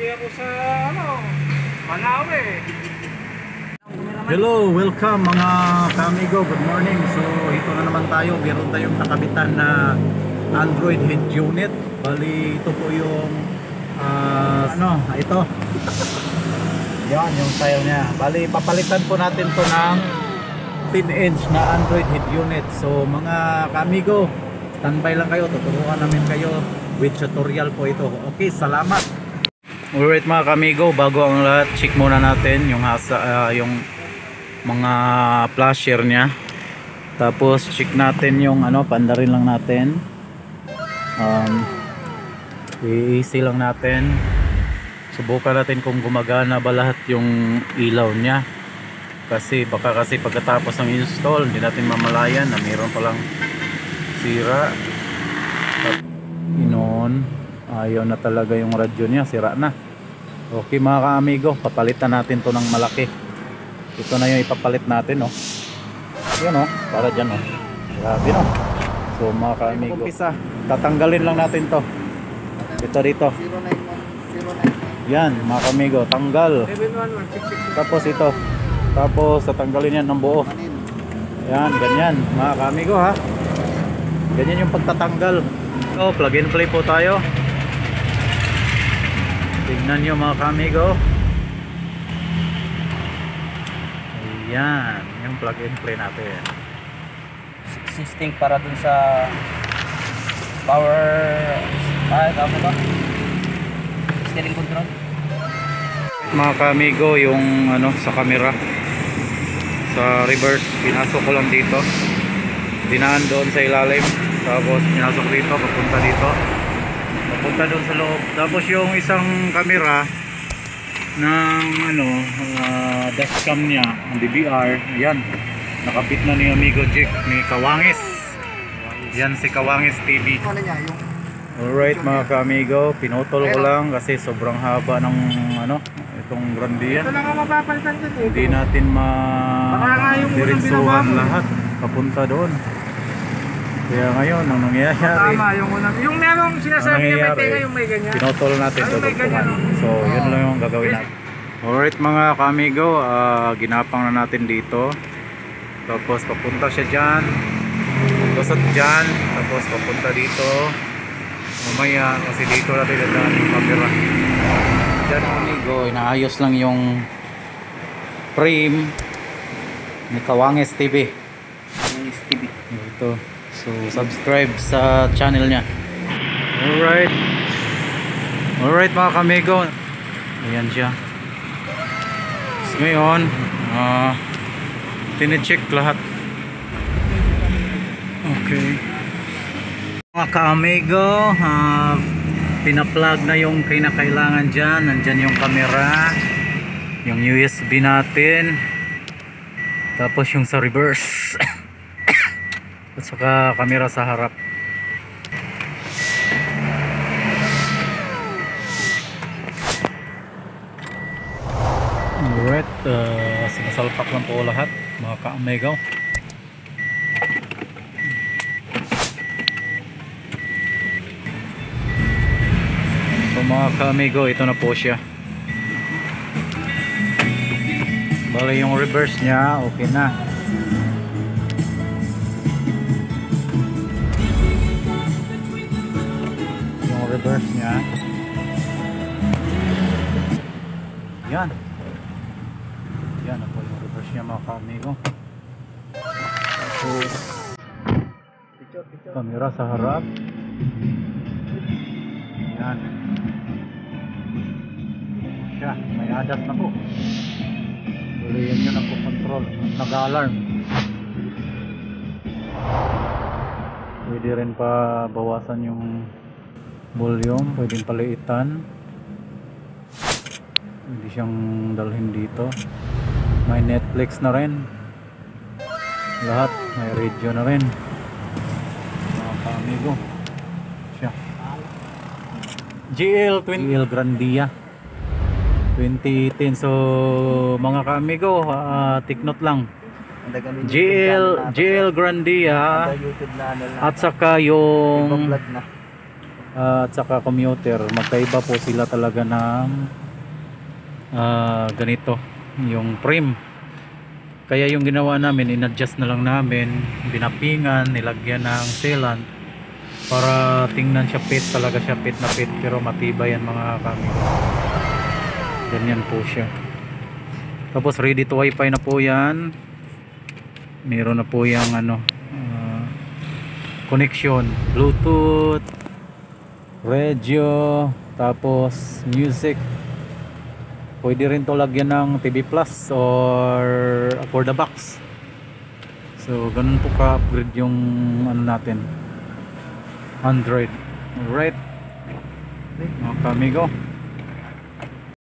Duty ako sa Manao eh. Hello, welcome mga kamigo, good morning. So ito na naman tayo, meron tayong nakabitan na Android head unit. Bali ito po yung ito yan yung style nya. Bali papalitan po natin to ng 10-inch na Android head unit. So mga kamigo, standby lang kayo, tuturuan namin kayo with tutorial po ito. Okay, salamat. Alright mga kamigo, bago ang lahat, check muna natin yung yung mga flasher nya. Tapos check natin yung pandarin lang natin. I-easy lang natin. Subukan natin kung gumagana ba lahat yung ilaw nya. Kasi pagkatapos ng install, hindi natin mamalayan na mayroon palang sira. Ayaw na talaga yung radyo niya, sira na. Okay mga ka-amigo, papalitan natin to ng malaki. Ito na yung ipapalit natin, yun, para dyan, grabe, so mga ka-amigo, tatanggalin lang natin to. Ito dito, yan mga ka-amigo, tanggal. Tapos ito, tapos tatanggalin yan ng buo. Yan, ganyan mga ka-amigo, ganyan yung pagtatanggal. So plug and play po tayo. Tignan nyo mga kamigo. Ayan, yung plug and play natin. Existing para dun sa power tama ba? Steering control. Mga kamigo, yung sa camera, sa reverse, pinasok ko lang dito. Dinaan doon sa ilalim. Tapos pinasok dito, papunta dito. Papunta doon sa loob. Tapos yung isang camera ng dashcam niya, ang DVR, yan, nakabit na ni Amigo Jack, ni Kawangis. Yan si Kawangis TV. Alright mga ka-amigo, pinutol ko lang kasi sobrang haba ng itong Grandia. Ito lang ang mapapalitan dito. Hindi natin ma-diretsuhan lahat papunta doon. Kaya ngayon, ang nangyayari, tama, yung merong sinasabi niya may tenga, yung may ganyan. pinotol natin to. So yun lang yung gagawin natin. Alright mga kamigo, ginapang na natin dito. Tapos papunta siya dyan, lusot dyan, tapos papunta dito. Mamaya kasi dito natin dadaan yung camera. Dyan kamigo, inaayos lang yung frame ni Kawangis TV. Kawangis TV. Ito. So subscribe sa channel niya. Alright mga kamigo, ayan siya. So ngayon tine-check lahat. Okay mga ka-amigo, pina-plug na yung kinakailangan dyan. Nandyan yung camera, yung USB natin, tapos yung sa reverse at saka camera sa harap. Alright, sinasalpak lang po lahat mga ka-amigo. So mga ka-amigo, ito na po siya. Bali yung reverse nya okay na. Reverse nya yan ako yung reverse nya mga kamigo. Tapos camera sa harap, yan siya, may ADAS na po. Bali yan yun ang control, nag-alarm. Pwede rin pa bawasan yung volume, pwedeng paliitan. Hindi siyang dalhin dito. May Netflix na rin. Lahat, may radio na rin. Mga ka-amigo. Siya. GL Grandia 2018. So mga ka-amigo, take note lang. GL Grandia at saka yung at saka commuter, magkaiba po sila talaga ng ganito yung frame. Kaya yung ginawa namin, in-adjust na lang namin, binapingan, nilagyan ng sealant para tingnan siya fit, talaga siya fit na fit, pero matibay yan mga kamigo. Ganyan po siya. Tapos ready to wifi na po yan. Meron na po yung connection, bluetooth, radio, tapos music. Pwede rin to lagyan ng TV Plus or for the box. So ganun po ka-upgrade yung natin, Android. Alright mga kamigo,